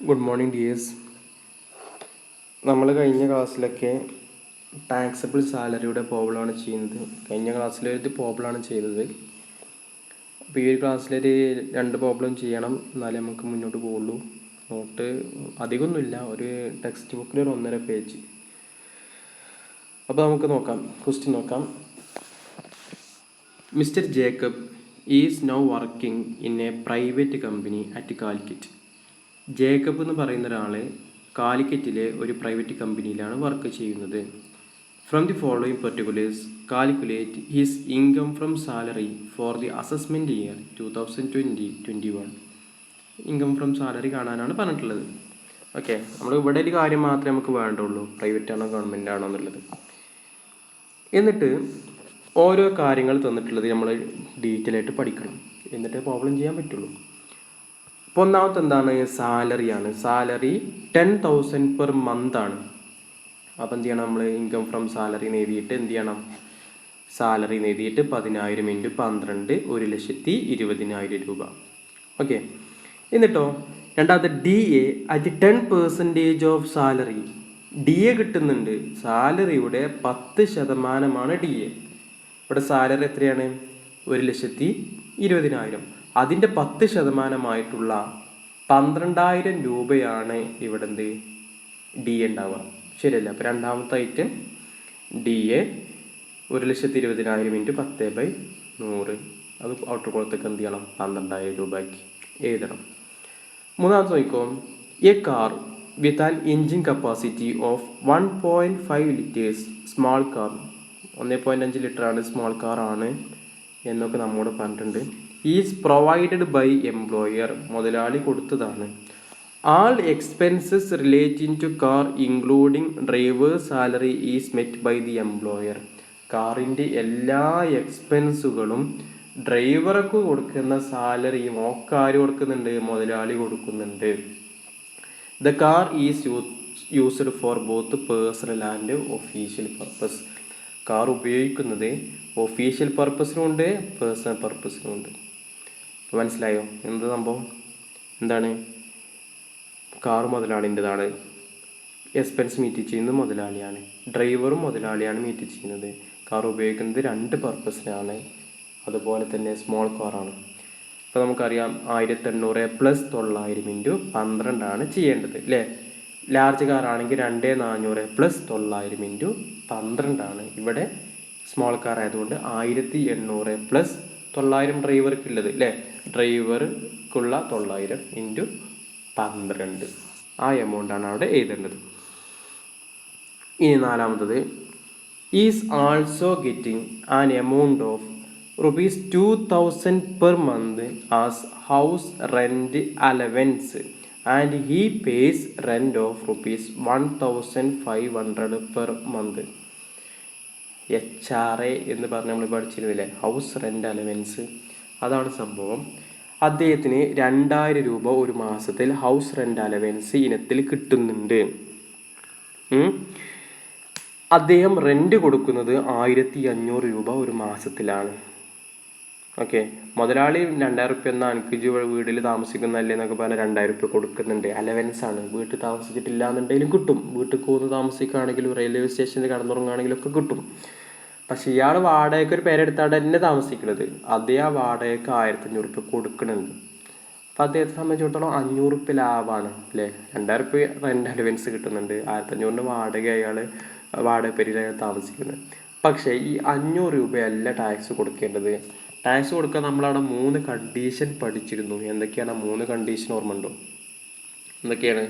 Good morning dears. നമ്മൾ കഴിഞ്ഞ ക്ലാസ്സിലൊക്കെ ടാക്സബിൾ സാലറിയുടെ പ്രോബ്ലമാണ് ചെയ്യുന്നത്. കഴിഞ്ഞ ക്ലാസ്സിലൊരു പ്രോബ്ലമാണ് ചെയ്തത്. അപ്പോൾ ഈ ഒരു ക്ലാസ്സിലൊരു 2 പ്രോബ്ലം ചെയ്യണം, എന്നാലേ നമുക്ക് മുന്നോട്ട് പോകുള്ളൂ. നോട്ട് അധികമൊന്നുമില്ല, ഒരു ടെക്സ്റ്റ് ബുക്കിൽ ഒരു 1.5 പേജ്. അപ്പോൾ നമുക്ക് നോക്കാം, ക്വസ്റ്റ്യൻ നോക്കാം. Mister Jacob is now working in A private company at Calicut. Jacob എന്ന് പറയുന്ന ഒരാൾ കാലിക്കറ്റിലെ ഒരു പ്രൈവറ്റ് കമ്പനിയിലാണ് വർക്ക് ചെയ്യുന്നത്. From the following particulars calculate his income from salary for the assessment year 2020-21. Income from salary കാണാനാണ് പറഞ്ഞിട്ടുള്ളത്. ഓക്കെ, നമ്മൾ ഇവിടെ ഒരു കാര്യം മാത്രമേ നമുക്ക് വേണ്ടുള്ളൂ, പ്രൈവറ്റ് ആണോ ഗവൺമെൻറ് ആണോ എന്നുള്ളത്. എന്നിട്ട് ഓരോ കാര്യങ്ങൾ തന്നിട്ടുള്ളത് നമ്മൾ ഡീറ്റെയിൽ ആയിട്ട് പഠിക്കണം, എന്നിട്ട് പ്രോബ്ലം ചെയ്യാൻ പറ്റുള്ളൂ. അപ്പോൾ ഒന്നാമത്തെ എന്താണ്? സാലറിയാണ്. സാലറി 10,000 പെർ മന്ത് ആണ്. അപ്പോൾ എന്ത് ചെയ്യണം? നമ്മൾ ഇൻകം ഫ്രം സാലറി എഴുതിയിട്ട് എന്ത് ചെയ്യണം? സാലറി എഴുതിയിട്ട് 10,000 × 12 1,20,000 രൂപ. ഓക്കെ, എന്നിട്ടോ രണ്ടാമത്തെ DA at 10% of salary. DA കിട്ടുന്നുണ്ട്, സാലറിയുടെ 10% DA. ഇവിടെ സാലറി എത്രയാണ്? 1,20,000. അതിൻ്റെ 10% 12,000 രൂപയാണ് ഇവിടെ എന്ത് DA ഉണ്ടാവുക. ശരിയല്ല? അപ്പോൾ രണ്ടാമത്തെ ഐറ്റം DA 1,20,000 × 10/100. അത് ഔട്ടർ കോളത്തേക്ക് എന്ത് ചെയ്യണം? 12,000 രൂപയ്ക്ക് എഴുതണം. മൂന്നാമത്തെ നോക്കിക്കോ. A car with an engine capacity of 1.5 liters small car. 1.5 ലിറ്ററാണ്, സ്മാൾ കാറാണ് എന്നൊക്കെ നമ്മോട് പറഞ്ഞിട്ടുണ്ട്. ഈസ് പ്രൊവൈഡഡ് ബൈ എംപ്ലോയർ, മുതലാളി കൊടുത്തതാണ്. All expenses relating to car including driver salary is met by the employer. കാറിൻ്റെ എല്ലാ എക്സ്പെൻസുകളും ഡ്രൈവർക്ക് കൊടുക്കുന്ന സാലറിയും ഒക്കെ ആര് കൊടുക്കുന്നുണ്ട്? മുതലാളി കൊടുക്കുന്നുണ്ട്. The car is used for both personal and official purpose. Car ഉപയോഗിക്കുന്നത് ഒഫീഷ്യൽ പർപ്പസിനുമുണ്ട്, പേഴ്സണൽ പർപ്പസിനുമുണ്ട്. അപ്പോൾ മനസ്സിലായോ എന്ത് സംഭവം? എന്താണ്? കാർ മുതലാളിൻ്റെതാണ്, എക്സ്പെൻസ് മീറ്റ് ചെയ്യുന്നത് മുതലാളിയാണ്, ഡ്രൈവറും മുതലാളിയാണ് മീറ്റ് ചെയ്യുന്നത്. കാർ ഉപയോഗിക്കുന്നത് 2 പർപ്പസിനാണ്. അതുപോലെ തന്നെ സ്മോൾ കാറാണ്. ഇപ്പോൾ നമുക്കറിയാം 1,800 + 900 × 12 ചെയ്യേണ്ടത് അല്ലേ? ലാർജ് കാറാണെങ്കിൽ 2,400 + 900 × 12. ഇവിടെ സ്മോൾ കാർ ആയതുകൊണ്ട് 1,800 + 900 ഡ്രൈവർക്കുള്ളത് അല്ലേ? ഡ്രൈവർക്കുള്ള 900 × 12. ആ എമൗണ്ടാണ് അവിടെ എഴുതേണ്ടത്. ഇനി നാലാമത്തത് is also getting an amount of ₹2,000 per month as house rent allowance and he pace rent of ₹1,500 per month. HRA എന്ന് പറഞ്ഞ് നമ്മൾ പഠിച്ചിരുന്നില്ലേ? House rent allowance. അതാണ് സംഭവം. അദ്ദേഹത്തിന് 2,000 രൂപ ഒരു മാസത്തിൽ ഹൗസ് റെൻ്റ് അലവൻസ് ഇനത്തിൽ കിട്ടുന്നുണ്ട്. അദ്ദേഹം റെൻ്റ് കൊടുക്കുന്നത് 1,500 രൂപ ഒരു മാസത്തിലാണ്. ഓക്കെ, മുതലാളി 2,000 രൂപ എന്നാൽ എനിക്ക് വീട്ടിൽ താമസിക്കുന്നതല്ലേ എന്നൊക്കെ പറഞ്ഞാൽ 2,000 രൂപ കൊടുക്കുന്നുണ്ട്. അലവൻസാണ്. വീട്ടിൽ താമസിച്ചിട്ടില്ല എന്നുണ്ടെങ്കിലും കിട്ടും. വീട്ടിൽ പോകുന്ന താമസിക്കുകയാണെങ്കിലും റെയിൽവേ സ്റ്റേഷനിൽ കടന്നുറങ്ങുകയാണെങ്കിലും ഒക്കെ കിട്ടും. പക്ഷെ ഇയാൾ വാടകയ്ക്ക് ഒരു പേരെടുത്താണ് തന്നെ താമസിക്കുന്നത്. അതേ ആ വാടകയ്ക്ക് 1,500 രൂപ കൊടുക്കുന്നുണ്ട്. അപ്പോൾ അദ്ദേഹത്തെ സംബന്ധിച്ചിടത്തോളം 500 രൂപ ലാഭമാണ് അല്ലേ? 2,000 രൂപ റെൻ്റ് അലവൻസ് കിട്ടുന്നുണ്ട്, 1,500 വാടക അയാൾ വാടക പേരിലാണ് താമസിക്കുന്നത്. പക്ഷേ ഈ 500 രൂപയല്ല ടാക്സ് കൊടുക്കേണ്ടത്. ടാക്സ് കൊടുക്കാൻ നമ്മളവിടെ 3 കണ്ടീഷൻ പഠിച്ചിരുന്നു. എന്തൊക്കെയാണ് 3 കണ്ടീഷൻ? ഓർമ്മ ഉണ്ടോ? എന്തൊക്കെയാണ്?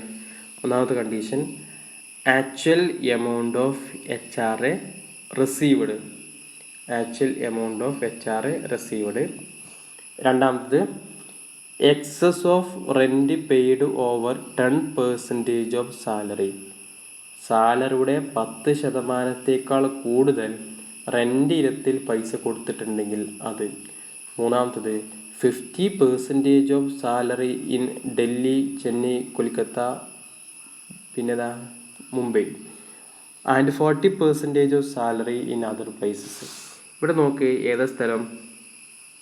ഒന്നാമത്തെ condition actual amount of HRA received. Actual amount of HRA received. രണ്ടാമത്തത് excess of rent paid over 10% of salary. സാലറിയുടെ 10%-ത്തേക്കാൾ കൂടുതൽ റെൻ്റ് ഇനത്തിൽ പൈസ കൊടുത്തിട്ടുണ്ടെങ്കിൽ അത്. മൂന്നാമത്തത് 50% of salary in Delhi, Chennai, Kolkata, പിന്നെതാ Mumbai and 40% of salary in other places. ഇവിടെ നോക്ക്, ഏതാ സ്ഥലം?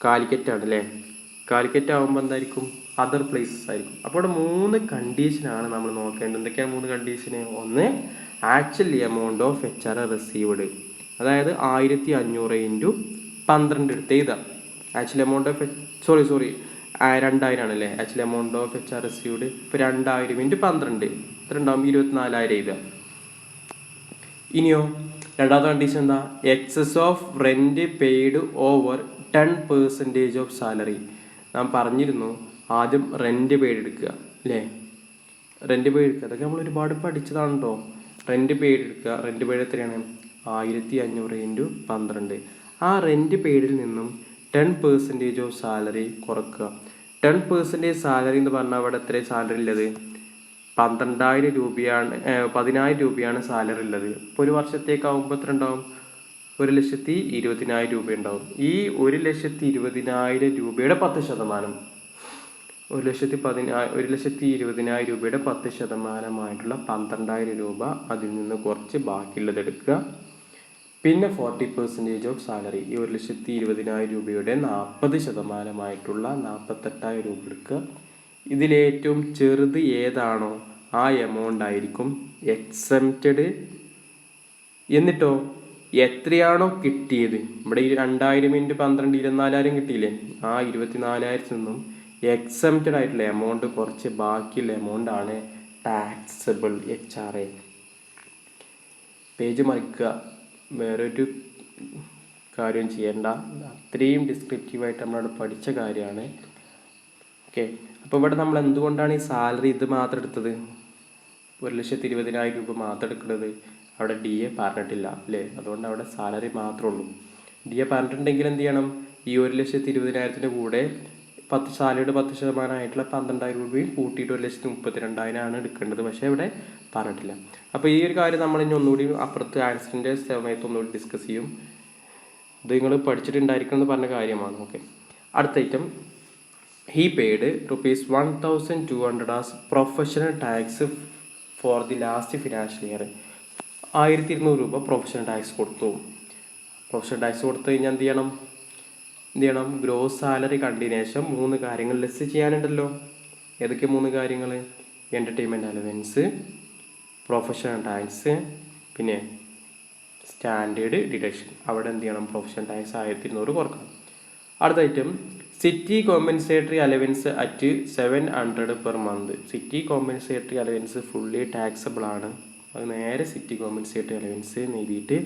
കാലിക്കറ്റ് ആണല്ലേ? കാലിക്കറ്റ് ആകുമ്പോൾ എന്തായിരിക്കും? അതർ പ്ലേസസ് ആയിരിക്കും. അപ്പോൾ ഇവിടെ 3 കണ്ടീഷനാണ് നമ്മൾ നോക്കേണ്ടത്. എന്തൊക്കെയാണ് 3 കണ്ടീഷന്? ഒന്ന്, actual amount of HR received, അതായത് 1500 ഇൻറ്റു 12 എടുത്ത് എഴുതാം. ആക്ച്വൽ എമൗണ്ട് ഓഫ് 2000 ആണല്ലേ actual amount of HR received. ഇപ്പോൾ 2000 ഇൻറ്റു 12 എത്ര ഉണ്ടാവും? 24,000 എഴുതാം. ഇനിയോ രണ്ടാമത്തെ കണ്ടീഷൻ എന്താ? Excess of rent paid over 10% of salary. നാം പറഞ്ഞിരുന്നു ആദ്യം റെൻറ്റ് പെയ്ഡ് എടുക്കുക അല്ലേ, റെൻറ്റ് പെയ്ഡ് എടുക്കുക. അതൊക്കെ നമ്മൾ ഒരുപാട് പഠിച്ചതാണ് കേട്ടോ. റെൻറ്റ് പെയ്ഡ് എടുക്കുക. റെൻറ്റ് പെയ്ഡ് എത്രയാണ്? 1500 ഇൻറ്റു 12. ആ റെൻറ്റ് പെയ്ഡിൽ നിന്നും 10% ഓഫ് സാലറി കുറക്കുക. 10% സാലറി എന്ന് പറഞ്ഞാൽ അവിടെ എത്രയും സാലറി ഉള്ളത്? 12,000 രൂപയാണ്, 10,000 രൂപയാണ് സാലറി ഉള്ളത്. ഇപ്പോൾ ഒരു വർഷത്തേക്കാവുമ്പോൾ എത്ര ഉണ്ടാവും? 1,20,000 രൂപ ഉണ്ടാവും. ഈ 1,20,000 രൂപയുടെ 10%, 1,20,000 രൂപയുടെ 10%ആയിട്ടുള്ള 12,000 രൂപ അതിൽ നിന്ന് കുറച്ച് ബാക്കിയുള്ളത് എടുക്കുക. പിന്നെ 40% ഓഫ് സാലറി, ഈ 1,20,000 രൂപയുടെ 40%ആയിട്ടുള്ള 48,000 രൂപ എടുക്കുക. ഇതിലേറ്റവും ചെറുത് ഏതാണോ ആ എമൗണ്ട് ആയിരിക്കും എക്സംപ്റ്റഡ്. എന്നിട്ടോ എത്രയാണോ കിട്ടിയത്, ഇവിടെ ഈ 2000 ഇൻറ്റു 12 24,000 കിട്ടിയില്ലേ, ആ 24,000 നിന്നും എക്സംപ്റ്റഡ് ആയിട്ടുള്ള എമൗണ്ട് കുറച്ച് ബാക്കിയുള്ള എമൗണ്ട് ആണ് ടാക്സബിൾ HR. പേജ് മറിക്കുക, വേറൊരു കാര്യം ചെയ്യേണ്ട, അത്രയും ഡിസ്ക്രിപ്റ്റീവായിട്ട് നമ്മളവിടെ പഠിച്ച കാര്യമാണ്. ഓക്കെ, അപ്പോൾ ഇവിടെ നമ്മൾ എന്തുകൊണ്ടാണ് ഈ സാലറി ഇത് മാത്രം എടുത്തത്? 1,20,000 രൂപ മാത്രം എടുക്കുന്നത്? അവിടെ DA പറഞ്ഞിട്ടില്ല അല്ലേ, അതുകൊണ്ട് അവിടെ സാലറി മാത്രമേ ഉള്ളൂ. DA പറഞ്ഞിട്ടുണ്ടെങ്കിൽ എന്ത് ചെയ്യണം? ഈ 1,20,000 കൂടെ സാലറിയുടെ 10% ആയിട്ടുള്ള 12,000 രൂപയും കൂട്ടിയിട്ട് 1,32,000 ആണ് എടുക്കേണ്ടത്. പക്ഷേ ഇവിടെ പറഞ്ഞിട്ടില്ല. അപ്പോൾ ഈ ഒരു കാര്യം നമ്മൾ ഇനി ഒന്നുകൂടി അപ്പുറത്ത് ആൻസറിൻ്റെ സമയത്ത് ഒന്നുകൂടി ഡിസ്കസ് ചെയ്യും. ഇത് നിങ്ങൾ പഠിച്ചിട്ടുണ്ടായിരിക്കണം എന്ന് പറഞ്ഞ കാര്യമാണ്. ഓക്കെ, അടുത്ത item, he paid rupees 1,200 as professional tax for the last financial year. 1,200 രൂപ പ്രൊഫഷണൽ ടാക്സ് കൊടുത്തു. പ്രൊഫഷണൽ ടാക്സ് കൊടുത്തു കഴിഞ്ഞാൽ എന്ത് ചെയ്യണം? ഗ്രോസ് സാലറി കണ്ടതിന് ശേഷം 3 കാര്യങ്ങൾ ലിസ്റ്റ് ചെയ്യാനുണ്ടല്ലോ. ഏതൊക്കെ 3 കാര്യങ്ങൾ? എൻ്റർടൈൻമെൻറ്റ് അലവൻസ്, പ്രൊഫഷണൽ ടാക്സ്, പിന്നെ സ്റ്റാൻഡേർഡ് ഡിഡക്ഷൻ. അവിടെ എന്ത് ചെയ്യണം? പ്രൊഫഷണൽ ടാക്സ് 1,200 കുറക്കണം. അടുത്ത item, city compensatory allowance at 700 per month. City compensatory allowance fully taxable ആണ്. അത് നേരെ സിറ്റി കോമ്പൻസേറ്ററി അലവൻസ് നേടിയിട്ട്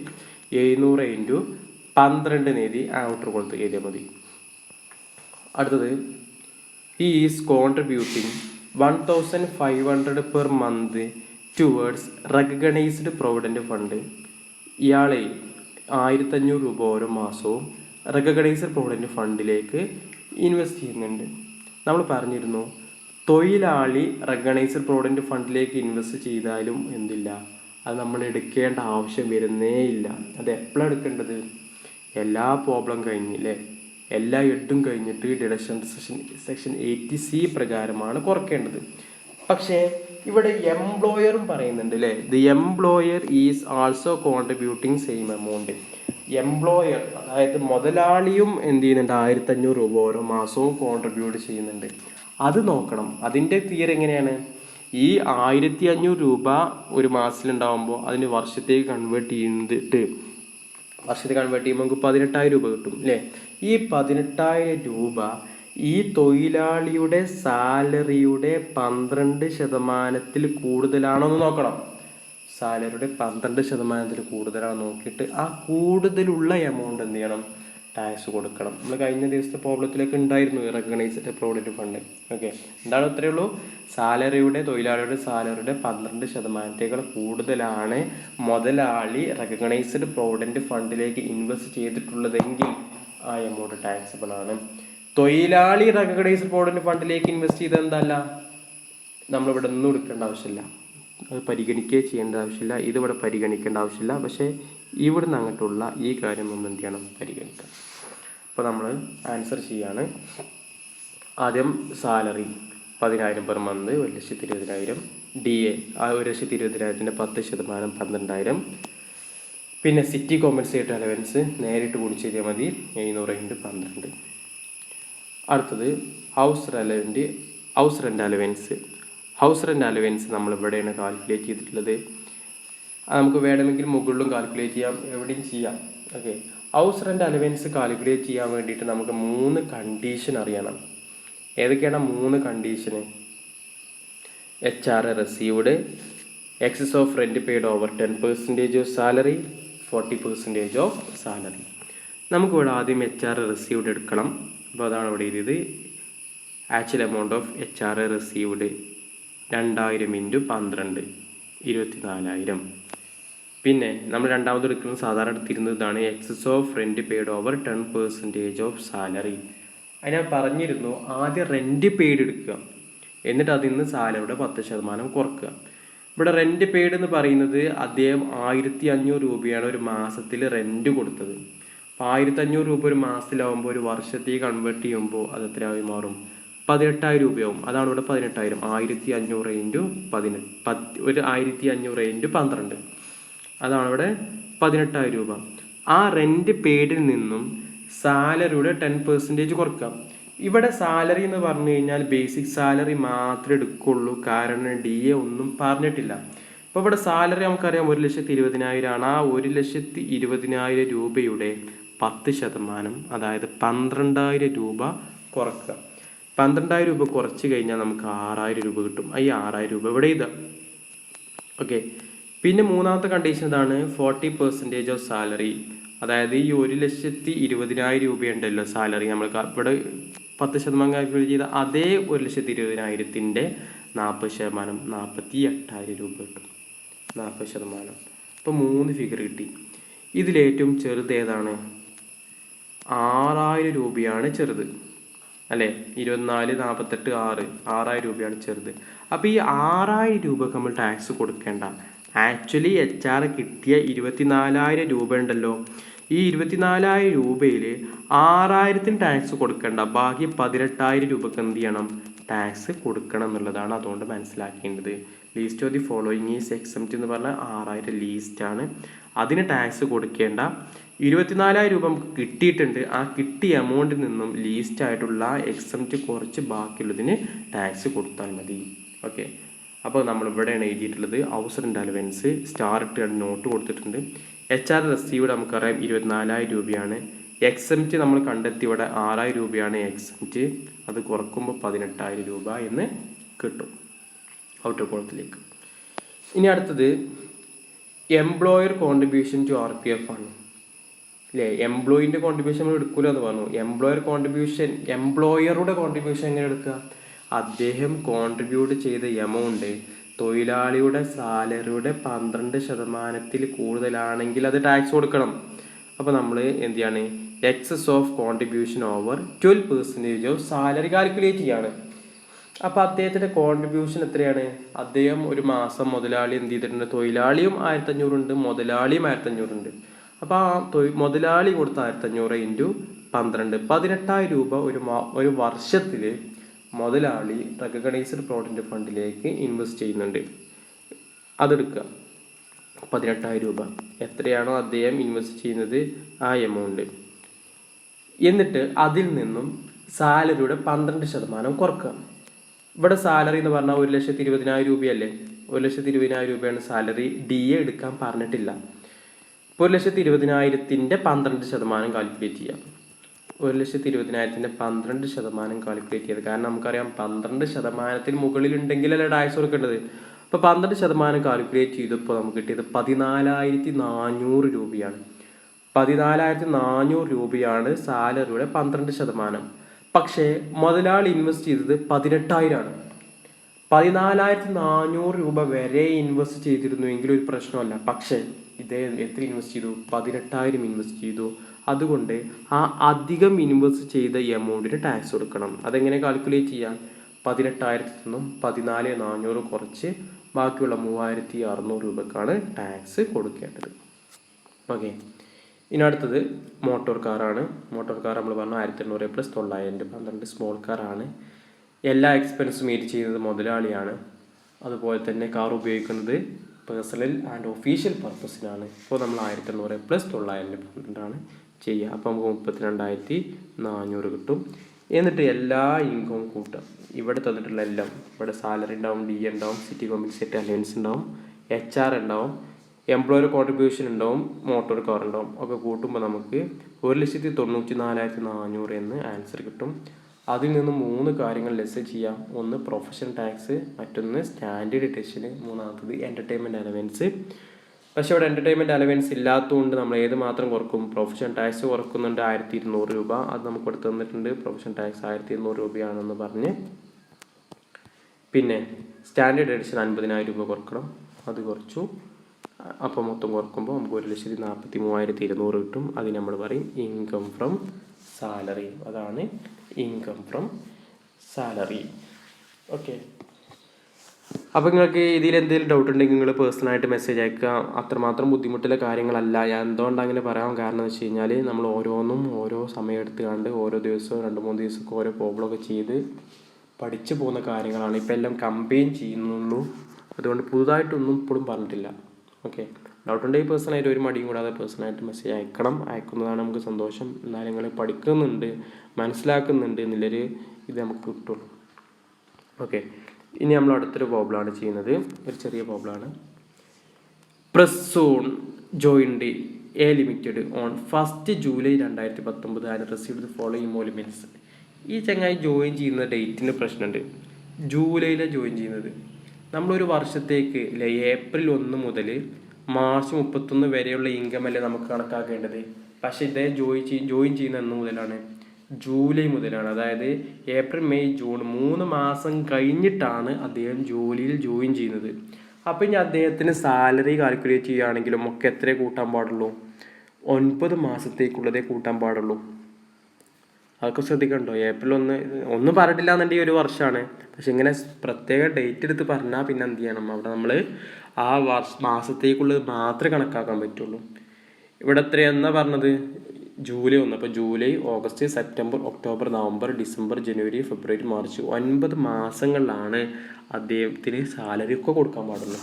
700 ഇൻറ്റു 12 നേടി ഔട്ടർ കൊടുത്ത് എഴുതിയാൽ മതി. അടുത്തത്, he is contributing 1,500 per month towards recognised provident fund. ഇയാളെ 1,500 രൂപ ഓരോ മാസവും റെക്കഗ്നൈസ്ഡ് പ്രൊവിഡൻറ്റ് ഫണ്ടിലേക്ക് ഇൻവെസ്റ്റ് ചെയ്യുന്നുണ്ട്. നമ്മൾ പറഞ്ഞിരുന്നു തൊഴിലാളി റെക്കഗ്നൈസ്ഡ് പ്രൊവിഡൻറ്റ് ഫണ്ടിലേക്ക് ഇൻവെസ്റ്റ് ചെയ്താലും എന്തില്ല, അത് നമ്മൾ എടുക്കേണ്ട ആവശ്യം വരുന്നേ ഇല്ല. അത് എപ്പോഴാണ് എടുക്കേണ്ടത്? എല്ലാ പ്രോബ്ലം കഴിഞ്ഞില്ലേ, എല്ലാ എഡും കഴിഞ്ഞിട്ട് ഡിഡക്ഷൻ സെക്ഷൻ 80C പ്രകാരമാണ് കുറയ്ക്കേണ്ടത്. പക്ഷേ ഇവിടെ എംപ്ലോയറും പറയുന്നുണ്ട് അല്ലേ, the employer is also contributing same amount. Employer അതായത് മുതലാളിയും എന്ത് ചെയ്യുന്നുണ്ട്? 1,500 രൂപ ഓരോ മാസവും കോൺട്രിബ്യൂട്ട് ചെയ്യുന്നുണ്ട്. അത് നോക്കണം. അതിൻ്റെ തിയറി എങ്ങനെയാണ്? ഈ 1,500 രൂപ ഒരു മാസത്തിലുണ്ടാകുമ്പോൾ അതിന് വർഷത്തേക്ക് കൺവേർട്ട് ചെയ്യുമ്പോൾ നമുക്ക് 18,000 രൂപ കിട്ടും അല്ലേ. ഈ 18,000 രൂപ ഈ തൊഴിലാളിയുടെ സാലറിയുടെ 12% കൂടുതലാണോ എന്ന് നോക്കണം. സാലറിയുടെ 12% കൂടുതലാണ് നോക്കിയിട്ട് ആ കൂടുതലുള്ള എമൗണ്ട് എന്ത് ചെയ്യണം? ടാക്സ് കൊടുക്കണം. നമ്മൾ കഴിഞ്ഞ ദിവസത്തെ പ്രോബ്ലത്തിലേക്ക് ഉണ്ടായിരുന്നു റെക്കഗ്നൈസ്ഡ് പ്രൊവിഡൻറ്റ് ഫണ്ട്. ഓക്കെ, എന്താണ് ഇത്രയേ ഉള്ളൂ? തൊഴിലാളിയുടെ സാലറിയുടെ 12% കൂടുതലാണ് മുതലാളി റെക്കഗ്നൈസ്ഡ് പ്രൊവിഡൻറ്റ് ഫണ്ടിലേക്ക് ഇൻവെസ്റ്റ് ചെയ്തിട്ടുള്ളതെങ്കിൽ ആ എമൗണ്ട് ടാക്സബിൾ ആണ്. തൊഴിലാളി റെക്കഗ്നൈസ്ഡ് പ്രൊവിഡൻറ്റ് ഫണ്ടിലേക്ക് ഇൻവെസ്റ്റ് ചെയ്ത് എന്തല്ല, നമ്മളിവിടെ ഒന്നും എടുക്കേണ്ട ആവശ്യമില്ല, അത് പരിഗണിക്കുകയും ചെയ്യേണ്ട ആവശ്യമില്ല, ഇതിവിടെ പരിഗണിക്കേണ്ട ആവശ്യമില്ല. പക്ഷേ ഇവിടുന്ന് അങ്ങോട്ടുള്ള ഈ കാര്യം നമ്മൾ എന്ത് ചെയ്യണം? പരിഗണിക്കാം. അപ്പോൾ നമ്മൾ ആൻസർ ചെയ്യാണ്. ആദ്യം സാലറി 10,000 പെർ മന്ത് 1,20,000. DA ആ 1,20,000 10% 12,000. പിന്നെ സിറ്റി കോമ്പൻസേറ്ററി അലവൻസ് നേരിട്ട് ഗുണിച്ച് ചെയ്താൽ മതി, 700 ഇൻറ്റു 12. അടുത്തത് house relevant house rent allowance. House rent allowance നമ്മളിവിടെയാണ് കാൽക്കുലേറ്റ് ചെയ്തിട്ടുള്ളത്. അത് നമുക്ക് വേണമെങ്കിൽ മുകളിലും കാൽക്കുലേറ്റ് ചെയ്യാം, എവിടെയും ചെയ്യാം. Okay, house rent allowance calculate ചെയ്യാൻ വേണ്ടിയിട്ട് നമുക്ക് 3 കണ്ടീഷൻ അറിയണം. ഏതൊക്കെയാണ് 3 കണ്ടീഷന്? HR received, excess of rent paid over 10% of salary, 40% of salary. നമുക്കിവിടെ ആദ്യം HR റിസീവ്ഡ് എടുക്കണം. അപ്പോൾ അതാണ് ഇവിടെ എഴുതിയത്. Actual amount of HR received 2000 × 12 24,000. പിന്നെ നമ്മൾ രണ്ടാമത് എടുക്കുന്നത് സാധാരണ എടുത്തിരുന്നത് ഇതാണ്, excess of rent paid over 10% of salary. അത് ഞാൻ പറഞ്ഞിരുന്നു, ആദ്യം റെൻറ്റ് പെയ്ഡ് എടുക്കുക, എന്നിട്ട് അതിൽ നിന്ന് സാലറിയുടെ 10% കുറക്കുക. ഇവിടെ റെൻറ്റ് പെയ്ഡ് എന്ന് പറയുന്നത് അദ്ദേഹം 1500 രൂപയാണ് ഒരു മാസത്തിൽ റെൻറ്റ് കൊടുത്തത്. അപ്പോൾ 1500 രൂപ ഒരു മാസത്തിലാവുമ്പോൾ ഒരു വർഷത്തേക്ക് കൺവേർട്ട് ചെയ്യുമ്പോൾ അത് എത്രയായി മാറും? 18,000 രൂപയാവും. അതാണ് ഇവിടെ 18,000. 1500 × 18, ഒരു 1500 × 12, അതാണ് ഇവിടെ 18,000 രൂപ. ആ റെൻറ്റ് പെയ്ഡിൽ നിന്നും സാലറിയുടെ 10% കുറക്കാം. ഇവിടെ സാലറി എന്ന് പറഞ്ഞു കഴിഞ്ഞാൽ ബേസിക് സാലറി മാത്രമേ എടുക്കുള്ളൂ, കാരണം DA ഒന്നും പറഞ്ഞിട്ടില്ല. അപ്പോൾ ഇവിടെ സാലറി നമുക്കറിയാം 1,20,000 ആണ്. ആ 1,20,000 രൂപയുടെ 10%, അതായത് 12,000 രൂപ കുറക്കുക. 12,000 രൂപ കുറച്ച് കഴിഞ്ഞാൽ നമുക്ക് 6,000 രൂപ കിട്ടും. ഈ 6,000 രൂപ ഇവിടെ ഇതാ. ഓക്കെ, പിന്നെ മൂന്നാമത്തെ കണ്ടീഷൻ ഇതാണ്, 40% ഓഫ് സാലറി. അതായത് ഈ 1,20,000 രൂപയുണ്ടല്ലോ സാലറി, നമ്മൾ ഇവിടെ 10% കാൽക്കുലേറ്റ് ചെയ്ത അതേ 1,20,000-ൻ്റെ 40%, 48,000 രൂപ കിട്ടും. 40%. ഇപ്പോൾ 3 ഫിഗർ കിട്ടി. ഇതിലേറ്റവും ചെറുത് ഏതാണ്? 6,000 രൂപയാണ് ചെറുത്, അല്ലേ? 24, 48, 6, 6,000 രൂപയാണ് ചെറുത്. അപ്പോൾ ഈ 6,000 രൂപക്ക് നമ്മൾ ടാക്സ് കൊടുക്കേണ്ട. ആക്ച്വലി HR കിട്ടിയ 24,000 രൂപ ഉണ്ടല്ലോ, ഈ 24,000 രൂപയിൽ 6,000-ന് ടാക്സ് കൊടുക്കേണ്ട, ബാക്കി 18,000 രൂപക്ക് എന്ത് ചെയ്യണം? ടാക്സ് കൊടുക്കണം എന്നുള്ളതാണ്. അതുകൊണ്ട് മനസ്സിലാക്കേണ്ടത് least of the following is exempt എന്ന് പറഞ്ഞാൽ 6,000 ലീസ്റ്റാണ്. അതിന് ടാക്സ് കൊടുക്കേണ്ട. 24,000 രൂപ നമുക്ക് കിട്ടിയിട്ടുണ്ട്. ആ കിട്ടിയ എമൗണ്ടിൽ നിന്നും ലീസ്റ്റ് ആയിട്ടുള്ള എക്സംപ്റ്റ് കുറച്ച് ബാക്കിയുള്ളതിന് ടാക്സ് കൊടുത്താൽ മതി. ഓക്കെ, അപ്പോൾ നമ്മൾ ഇവിടെയാണ് എഴുതിയിട്ടുള്ളത് ഹൗസ് റെൻ്റ് അലവൻസ് സ്റ്റാർ ഇട്ട് നോട്ട് കൊടുത്തിട്ടുണ്ട്. HR റിസീവ്ഡ് നമുക്കറിയാം 24,000 രൂപയാണ്. എക്സംപ്റ്റ് നമ്മൾ കണ്ടെത്തി ഇവിടെ 6,000 രൂപയാണ് എക്സംപ്റ്റ്. അത് കുറക്കുമ്പോൾ 18,000 രൂപ എന്ന് കിട്ടും ഔട്ടർ കോളത്തിലേക്ക്. ഇനി അടുത്തത് എംപ്ലോയർ കോൺട്രിബ്യൂഷൻ ടു RPF ആണ്, അല്ലേ? എംപ്ലോയിൻ്റെ കോൺട്രിബ്യൂഷൻ നമ്മൾ എടുക്കില്ല എന്ന് പറഞ്ഞു. എംപ്ലോയറുടെ കോൺട്രിബ്യൂഷൻ എങ്ങനെ എടുക്കുക? അദ്ദേഹം കോൺട്രിബ്യൂട്ട് ചെയ്ത എമൗണ്ട് തൊഴിലാളിയുടെ സാലറിയുടെ 12% കൂടുതലാണെങ്കിൽ അത് ടാക്സ് കൊടുക്കണം. അപ്പോൾ നമ്മൾ എന്ത് ചെയ്യാണ്? Excess of contribution over 12% of salary calculate ചെയ്യാണ്. അപ്പോൾ അദ്ദേഹത്തിൻ്റെ കോൺട്രിബ്യൂഷൻ എത്രയാണ്? അദ്ദേഹം ഒരു മാസം മുതലാളി എന്ത് ചെയ്തിട്ടുണ്ട്? തൊഴിലാളിയും 1,500 ഉണ്ട്, മുതലാളിയും 1,500 ഉണ്ട്. അപ്പോൾ ആ മുതലാളി കൊടുത്ത 1,500 × 12, 18,000 രൂപ ഒരു വർഷത്തിൽ മുതലാളി റെക്കഗ്നൈസ്ഡ് പ്രോവിഡൻറ്റ് ഫണ്ടിലേക്ക് ഇൻവെസ്റ്റ് ചെയ്യുന്നുണ്ട്. അതെടുക്കുക. 18,000 രൂപ എത്രയാണോ അദ്ദേഹം ഇൻവെസ്റ്റ് ചെയ്യുന്നത് ആ എമൗണ്ട്, എന്നിട്ട് അതിൽ നിന്നും സാലറിയുടെ 12% കുറക്കുക. ഇവിടെ സാലറി എന്ന് പറഞ്ഞാൽ 1,20,000 രൂപയല്ലേ? 1,20,000 രൂപയാണ് സാലറി. DA എടുക്കാൻ പറഞ്ഞിട്ടില്ല. ഇപ്പോൾ 1,20,000-ൻ്റെ 12% കാൽക്കുലേറ്റ് ചെയ്യാം. 1,20,000-ൻ്റെ 12% കാൽക്കുലേറ്റ് ചെയ്ത്, കാരണം നമുക്കറിയാം 12% മുകളിലുണ്ടെങ്കിലല്ലേ ടാക്സ് കൊടുക്കേണ്ടത്. അപ്പോൾ 12% കാൽക്കുലേറ്റ് ചെയ്തപ്പോൾ നമുക്ക് കിട്ടിയത് 14,400 രൂപയാണ്. 14,400 രൂപയാണ് സാലറിയുടെ 12%. പക്ഷേ മുതലാളി ഇൻവെസ്റ്റ് ചെയ്തത് 18,000 ആണ്. 14,400 രൂപ വരെ ഇൻവെസ്റ്റ് ചെയ്തിരുന്നുവെങ്കിൽ ഒരു പ്രശ്നമല്ല. പക്ഷേ ഇതേ എത്ര ഇൻവെസ്റ്റ് ചെയ്തു? 18,000 ഇൻവെസ്റ്റ് ചെയ്തു. അതുകൊണ്ട് ആ അധികം ഇൻവെസ്റ്റ് ചെയ്ത എമൗണ്ടിന് ടാക്സ് കൊടുക്കണം. അതെങ്ങനെ കാൽക്കുലേറ്റ് ചെയ്യാം? 18,000-ൽ നിന്നും 14,400 കുറച്ച് ബാക്കിയുള്ള 3,600 രൂപക്കാണ് ടാക്സ് കൊടുക്കേണ്ടത്. ഓക്കെ, ഇനി അടുത്തത് മോട്ടോർ കാറാണ്. മോട്ടോർ കാർ നമ്മൾ പറഞ്ഞു 1,800 + 900 12 സ്മോൾ കാറാണ്. എല്ലാ എക്സ്പെൻസും മീറ്റ് ചെയ്യുന്നത് മുതലാളിയാണ്. അതുപോലെ തന്നെ കാർ ഉപയോഗിക്കുന്നത് പേഴ്സണൽ ആൻഡ് ഒഫീഷ്യൽ പർപ്പസിനാണ്. ഇപ്പോൾ നമ്മൾ 1,800 + 900 12 ചെയ്യുക. അപ്പോൾ നമുക്ക് 32,400 കിട്ടും. എന്നിട്ട് എല്ലാ ഇൻകവും കൂട്ടുക. ഇവിടെ തന്നിട്ടുള്ള എല്ലാം, ഇവിടെ സാലറി ഉണ്ടാവും, ഡി ഉണ്ടാവും, സിറ്റി കോമ്പൻസേറ്റ് അലവൻസ് ഉണ്ടാവും, HR ഉണ്ടാവും, എംപ്ലോയർ കോൺട്രിബ്യൂഷൻ ഉണ്ടാവും, മോട്ടോർ കാർ ഉണ്ടാവും. ഒക്കെ കൂട്ടുമ്പോൾ നമുക്ക് 1,94,400 എന്ന് ആൻസർ കിട്ടും. അതിൽ നിന്ന് 3 കാര്യങ്ങൾ ലെസ് ചെയ്യാം. ഒന്ന് പ്രൊഫഷണൽ ടാക്സ്, മറ്റൊന്ന് സ്റ്റാൻഡേർഡ് ഡിഡക്ഷൻ, മൂന്നാമത്തത് എൻ്റർടൈൻമെൻറ്റ് അലവൻസ്. പക്ഷേ ഇവിടെ എൻ്റർടൈൻമെൻറ്റ് അലവൻസ് ഇല്ലാത്തതുകൊണ്ട് നമ്മൾ ഏത് മാത്രം കുറക്കും? പ്രൊഫഷണൽ ടാക്സ് കുറക്കുന്നുണ്ട് 1,200 രൂപ. അത് നമുക്ക് ഇവിടെ തന്നിട്ടുണ്ട്. പ്രൊഫഷണൽ ടാക്സ് 1,200 രൂപയാണെന്ന് പറഞ്ഞ്. പിന്നെ സ്റ്റാൻഡേർഡ് ഡിഡക്ഷൻ 50,000 രൂപ കുറക്കണം, അത് കുറച്ചു. അപ്പോൾ മൊത്തം കുറക്കുമ്പോൾ നമുക്ക് 1,43,200 കിട്ടും. അതിന് നമ്മൾ പറയും ഇൻകം ഫ്രം സാലറി. അതാണ് ഇൻകം ഫ്രം സാലറി. ഓക്കെ. അപ്പോൾ നിങ്ങൾക്ക് ഇതിൽ എന്തെങ്കിലും ഡൗട്ട് ഉണ്ടെങ്കിൽ നിങ്ങൾ പേഴ്സണലായിട്ട് മെസ്സേജ് അയക്കുക. അത്രമാത്രം ബുദ്ധിമുട്ടുള്ള കാര്യങ്ങളല്ല. ഞാൻ എന്തുകൊണ്ടാണ് അങ്ങനെ പറയാൻ കാരണം എന്ന് വെച്ച് കഴിഞ്ഞാൽ നമ്മൾ ഓരോന്നും ഓരോ സമയം എടുത്ത് കണ്ട് ഓരോ ദിവസവും 2-3 ദിവസമൊക്കെ ഓരോ പ്രോബ്ലമൊക്കെ ചെയ്ത് പഠിച്ചു പോകുന്ന കാര്യങ്ങളാണ്. ഇപ്പം എല്ലാം കമ്പൈൻ ചെയ്യുന്നുള്ളൂ. അതുകൊണ്ട് പുതുതായിട്ടൊന്നും ഇപ്പോഴും പറഞ്ഞിട്ടില്ല. ഓക്കെ. ഡൗട്ട് ഉണ്ടെങ്കിൽ പേഴ്സണലായിട്ട് ഒരു മടിയും കൂടാതെ പേഴ്സണലായിട്ട് മെസ്സേജ് അയക്കുന്നതാണ് നമുക്ക് സന്തോഷം. എന്നാലും നിങ്ങൾ പഠിക്കുന്നുണ്ട്, മനസ്സിലാക്കുന്നുണ്ട് എന്നുള്ളൊരു ഇത് നമുക്ക് കിട്ടുള്ളൂ. ഓക്കെ. ഇനി നമ്മൾ അടുത്തൊരു പ്രോബ്ലമാണ് ചെയ്യുന്നത്. ഒരു ചെറിയ പ്രോബ്ലമാണ്. പ്രസ്സോൺ joined A limited on 1st July 2019 and received the following emoluments. ഈ ചങ്ങായി ജോയിൻ ചെയ്യുന്ന ഡേറ്റിന് പ്രശ്നമുണ്ട്. ജൂലൈയിലാണ് ജോയിൻ ചെയ്യുന്നത്. നമ്മളൊരു വർഷത്തേക്ക് അല്ലെ April 1 മുതൽ March 31 വരെയുള്ള ഇൻകം അല്ലേ നമുക്ക് കണക്കാക്കേണ്ടത്. പക്ഷേ ഇതേ ജോയിൻ ചെയ്യുന്ന എന്ന് മുതലാണ്? ജൂലൈ മുതലാണ്. അതായത് April, May, June 3 മാസം കഴിഞ്ഞിട്ടാണ് അദ്ദേഹം ജോലിയിൽ ജോയിൻ ചെയ്യുന്നത്. അപ്പോൾ ഇനി അദ്ദേഹത്തിന് സാലറി കാൽക്കുലേറ്റ് ചെയ്യുകയാണെങ്കിലും ഒക്കെ എത്ര കൂട്ടാൻ പാടുള്ളൂ? 9 മാസത്തേക്കുള്ളതേ കൂട്ടാൻ പാടുള്ളൂ. അതൊക്കെ ശ്രദ്ധിക്കണ്ടോ? April 1 പറഞ്ഞിട്ടില്ല എന്നുണ്ടെങ്കിൽ ഒരു വർഷമാണ്. പക്ഷെ ഇങ്ങനെ പ്രത്യേക ഡേറ്റ് എടുത്ത് പറഞ്ഞാൽ പിന്നെ എന്ത് ചെയ്യണം? അവിടെ നമ്മൾ ആ മാസത്തേക്കുള്ളത് മാത്രമേ കണക്കാക്കാൻ പറ്റുള്ളൂ. ഇവിടെ എത്രയെന്നാ പറഞ്ഞത്? July 1. അപ്പോൾ July, August, September, October, November, December, ജനുവരി, ഫെബ്രുവരി, മാർച്ച് 9 മാസങ്ങളിലാണ് അദ്ദേഹത്തിന് സാലറി ഒക്കെ കൊടുക്കാൻ പാടുള്ളൂ.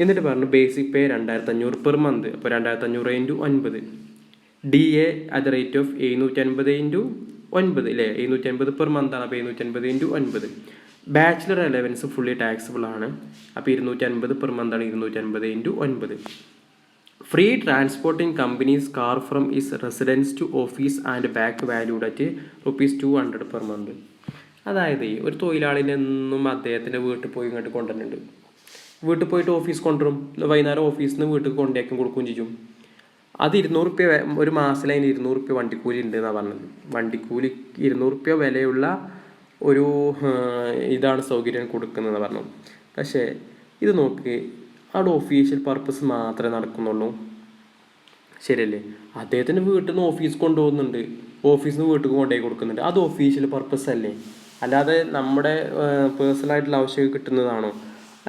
എന്നിട്ട് പറഞ്ഞു ബേസിക് പേ 2,500 പെർ മന്ത്. അപ്പോൾ 2,500 × 9. DA at the rate of 750 × 9 അല്ലേ? 750 പെർ മന്ത് ആണ്. അപ്പോൾ 750 × 9. ബാച്ചിലർ അലവൻസ് ഫുള്ളി ടാക്സിബിൾ ആണ്. അപ്പോൾ 250 പെർ മന്ത് ആണ്. 250 × 9. Free transporting companies car from his residence to office and back valued at ₹200 per month. അതായത് ഒരു തൊഴിലാളിനെ എന്നും അദ്ദേഹത്തിൻ്റെ വീട്ടിൽ പോയി ഇങ്ങോട്ട് കൊണ്ടുവരുന്നുണ്ട്. വീട്ടിൽ പോയിട്ട് ഓഫീസ് കൊണ്ടുവരും. വൈകുന്നേരം ഓഫീസിൽ നിന്ന് വീട്ടിൽ കൊണ്ടേക്കും കൊടുക്കുകയും ചെയ്യും. അത് ₹200 ഒരു മാസത്തിൽ. അതിന് ₹200 വണ്ടിക്കൂലി ഉണ്ട് എന്നാണ് പറഞ്ഞത്. വണ്ടിക്കൂലി ₹200 വിലയുള്ള ഒരു ഇതാണ് സൗകര്യം കൊടുക്കുന്നതെന്ന് പറഞ്ഞു. പക്ഷേ ഇത് നോക്ക്, അവിടെ ഒഫീഷ്യൽ പർപ്പസ് മാത്രമേ നടക്കുന്നുള്ളൂ. ശരിയല്ലേ? അദ്ദേഹത്തിൻ്റെ വീട്ടിൽ നിന്ന് ഓഫീസ് കൊണ്ടുപോകുന്നുണ്ട്, ഓഫീസിൽ നിന്ന് വീട്ടിൽ കൊണ്ടുപോയി കൊടുക്കുന്നുണ്ട്. അത് ഒഫീഷ്യൽ പർപ്പസ് അല്ലേ? അല്ലാതെ നമ്മുടെ പേഴ്സണലായിട്ടുള്ള ആവശ്യം കിട്ടുന്നതാണോ?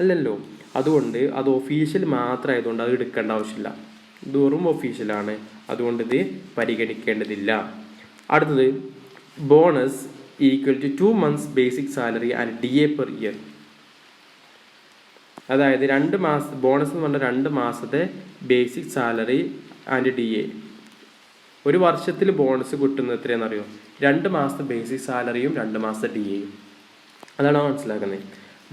അല്ലല്ലോ. അതുകൊണ്ട് അത് ഒഫീഷ്യൽ മാത്രമായതുകൊണ്ട് അത് എടുക്കേണ്ട ആവശ്യമില്ല. ഇത് വെറും ഒഫീഷ്യലാണ്. അതുകൊണ്ട് ഇത് പരിഗണിക്കേണ്ടതില്ല. അടുത്തത് bonus equal to 2 months basic salary and DA per year. അതായത് 2 മാസം ബോണസ് എന്ന് പറഞ്ഞാൽ 2 മാസത്തെ ബേസിക് സാലറി ആൻഡ് DA. ഒരു വർഷത്തിൽ ബോണസ് കിട്ടുന്നത് എത്രയാണെന്നറിയോ? 2 മാസത്തെ ബേസിക് സാലറിയും 2 മാസത്തെ DAയും. അതാണ് മനസ്സിലാക്കുന്നത്.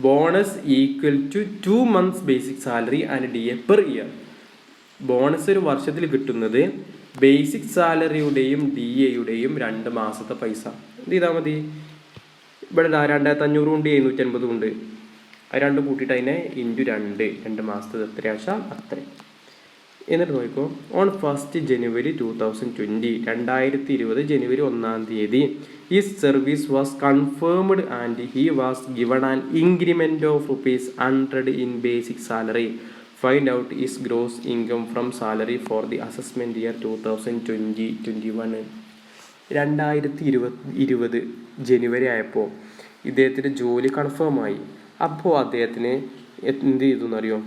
Bonus equal to 2 months basic salary and DA per year. Bonus ഒരു വർഷത്തിൽ കിട്ടുന്നത് ബേസിക് സാലറിയുടെയും DAയുടെയും 2 മാസത്തെ പൈസ. എന്ത് ചെയ്താൽ മതി? ഇവിടെ 2,500 ഉണ്ട്, 750 ഉണ്ട്. അത് രണ്ടും കൂട്ടിയിട്ട് അതിനെ × 2 മാസത്തെ എത്രയാച്ചാൽ അത്ര. എന്നിട്ട് നോക്കിക്കോ. On 1st January 2020 January 1 his service was confirmed and he was given an increment of ₹100 in basic salary. Find out his gross income from salary for the assessment year 2020-21. 2020 ജനുവരി ആയപ്പോൾ ഇദ്ദേഹത്തിൻ്റെ ജോലി കൺഫേമായി. അപ്പോൾ അദ്ദേഹത്തിന് എന്ത് ചെയ്തു എന്നറിയോ?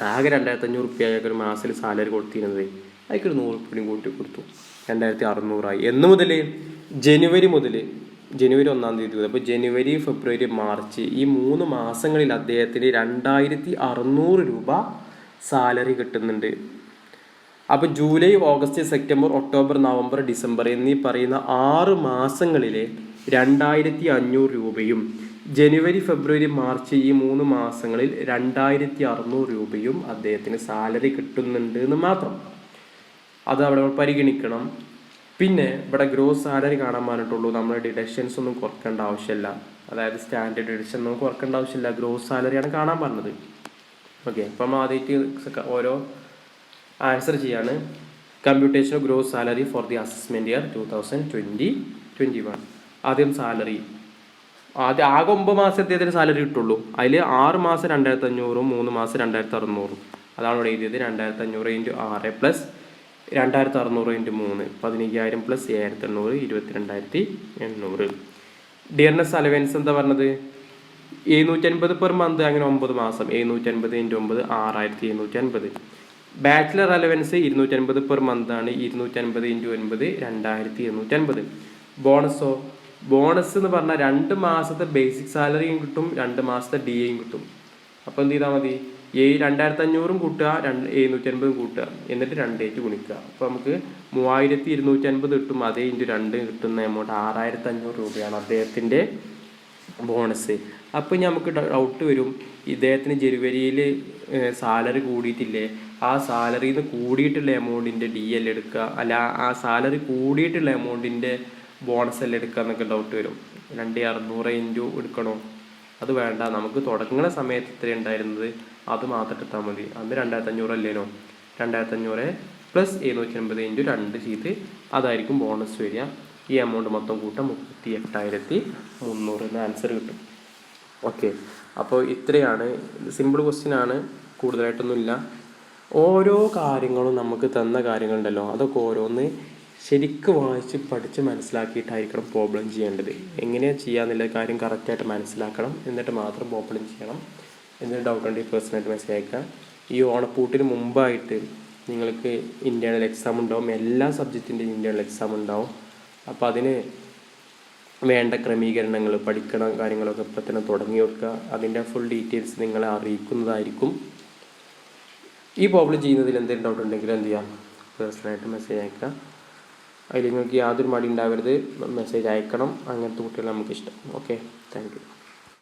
ആകെ 2,500 അയാൾക്ക് ഒരു മാസത്തിൽ സാലറി കൊടുത്തിരുന്നത്. അയാൾക്കൊരു 100 കൂട്ടി കൊടുത്തു. 2,600 എന്ന് മുതൽ? ജനുവരി 1 അപ്പോൾ ജനുവരി, ഫെബ്രുവരി, മാർച്ച് ഈ 3 മാസങ്ങളിൽ അദ്ദേഹത്തിന് 2,600 രൂപ സാലറി കിട്ടുന്നുണ്ട്. അപ്പോൾ July, August, September, October, November, December എന്നീ പറയുന്ന 6 മാസങ്ങളിലെ 2500 രൂപയും ജനുവരി, ഫെബ്രുവരി, മാർച്ച് ഈ 3 മാസങ്ങളിൽ 2600 രൂപയും അദ്ദേഹത്തിന് സാലറി കിട്ടുന്നുണ്ട് എന്ന് മാത്രം. അത് അവിടെ പരിഗണിക്കണം. പിന്നെ ഇവിടെ ഗ്രോസ് സാലറി കാണാൻ പറഞ്ഞിട്ടുള്ളൂ. നമ്മൾ ഡിഡക്ഷൻസ് ഒന്നും കുറക്കേണ്ട ആവശ്യമില്ല. അതായത് സ്റ്റാൻഡേർഡ് ഡിഡക്ഷൻ ഒന്നും കുറക്കേണ്ട ആവശ്യമില്ല. ഗ്രോസ് സാലറിയാണ് കാണാൻ പറഞ്ഞത്. ഓക്കെ, അപ്പം നമ്മൾ ആദ്യമായിട്ട് ഓരോ ആൻസർ ചെയ്യാണ്. Computation of gross salary for the assessment year 2020-21. ആദ്യം സാലറി. ആകെ 9 മാസത്തേതിന് സാലറി കിട്ടുള്ളൂ. അതിൽ 6 മാസം 2500, 3 മാസം 2600. അതാണ് ഇവിടെ എഴുതിയത്. 2500 × 6 പ്ലസ് 2600 × 3 15000 പ്ലസ് 7800 22,800. ഡിയർനെസ് അലവൻസ് എന്താ പറഞ്ഞത്? 750 പെർ മന്ത്, അങ്ങനെ 9 മാസം. 750 × 9 6750. ബാച്ചിലർ അലവൻസ് 250 പെർ മന്ത് ആണ്. 250 × 9 2750. ബോണസോ? ബോണസ് എന്ന് പറഞ്ഞാൽ 2 മാസത്തെ ബേസിക് സാലറിയും കിട്ടും, 2 മാസത്തെ DAയും കിട്ടും. അപ്പോൾ എന്ത് ചെയ്താൽ മതി? 2500 കൂട്ടുക, 750 കൂട്ടുക, എന്നിട്ട് 2 ഗുണിക്കുക. അപ്പോൾ നമുക്ക് 3250 കിട്ടും. അതേ × 2 കിട്ടുന്ന എമൗണ്ട് 6500 രൂപയാണ് അദ്ദേഹത്തിൻ്റെ ബോണസ്. അപ്പോൾ നമുക്ക് ഡൗട്ട് വരും, ഇദ്ദേഹത്തിന് ജനുവരിയിൽ സാലറി കൂടിയിട്ടില്ലേ? ആ സാലറിയിൽ നിന്ന് കൂടിയിട്ടുള്ള എമൗണ്ടിൻ്റെ DL എടുക്കുക, അല്ല ആ സാലറി കൂടിയിട്ടുള്ള എമൗണ്ടിൻ്റെ ബോണസ് എല്ലാം എടുക്കുക എന്നൊക്കെ ഡൗട്ട് വരും. 2600 എടുക്കണോ? അത് വേണ്ട. നമുക്ക് തുടങ്ങുന്ന സമയത്ത് എത്ര ഉണ്ടായിരുന്നത് അത് മാത്രം എടുത്താൽ മതി. അന്ന് 2500 അല്ലേനോ? 2500 പ്ലസ് 750 × 2 ചെയ്ത് അതായിരിക്കും ബോണസ് വരിക. ഈ എമൗണ്ട് മൊത്തം കൂട്ടാൻ 38,300 എന്ന ആൻസർ കിട്ടും. ഓക്കെ, അപ്പോൾ ഇത്രയാണ്. സിമ്പിൾ ക്വസ്റ്റ്യൻ ആണ്, കൂടുതലായിട്ടൊന്നുമില്ല. ഓരോ കാര്യങ്ങളും നമുക്ക് തന്ന കാര്യങ്ങളുണ്ടല്ലോ, അതൊക്കെ ഓരോന്ന് ശരിക്കും വായിച്ച് പഠിച്ച് മനസ്സിലാക്കിയിട്ടായിരിക്കണം പ്രോബ്ലം ചെയ്യേണ്ടത്. എങ്ങനെയാണ് ചെയ്യാന്നുള്ള കാര്യം കറക്റ്റായിട്ട് മനസ്സിലാക്കണം. എന്നിട്ട് മാത്രം പ്രോബ്ലം ചെയ്യണം. എന്തെങ്കിലും ഡൗട്ട് ഉണ്ടെങ്കിൽ പേഴ്സണലായിട്ട് മെസ്സേജ് അയക്കാം. ഈ ഓണപ്പൂട്ടിന് മുമ്പായിട്ട് നിങ്ങൾക്ക് ഇൻറ്റേർണൽ എക്സാം ഉണ്ടാവും. എല്ലാ സബ്ജക്റ്റിൻ്റെയും ഇൻറ്റേർണൽ എക്സാം ഉണ്ടാവും. അപ്പോൾ അതിന് വേണ്ട ക്രമീകരണങ്ങൾ, പഠിക്കണ കാര്യങ്ങളൊക്കെ ഇപ്പം തന്നെ തുടങ്ങി വെക്കുക. അതിൻ്റെ ഫുൾ ഡീറ്റെയിൽസ് നിങ്ങളെ അറിയിക്കുന്നതായിരിക്കും. ഈ പ്രോബ്ലം ചെയ്യുന്നതിൽ എന്തെങ്കിലും ഡൗട്ട് ഉണ്ടെങ്കിൽ എന്ത് ചെയ്യാം? പേഴ്സണലായിട്ട് മെസ്സേജ് അയക്കുക. അതിൽ നിങ്ങൾക്ക് യാതൊരു മടി ഉണ്ടാവരുത്, മെസ്സേജ് അയക്കണം. അങ്ങനത്തെ കുട്ടികളെ നമുക്കിഷ്ടം. Okay, thank you.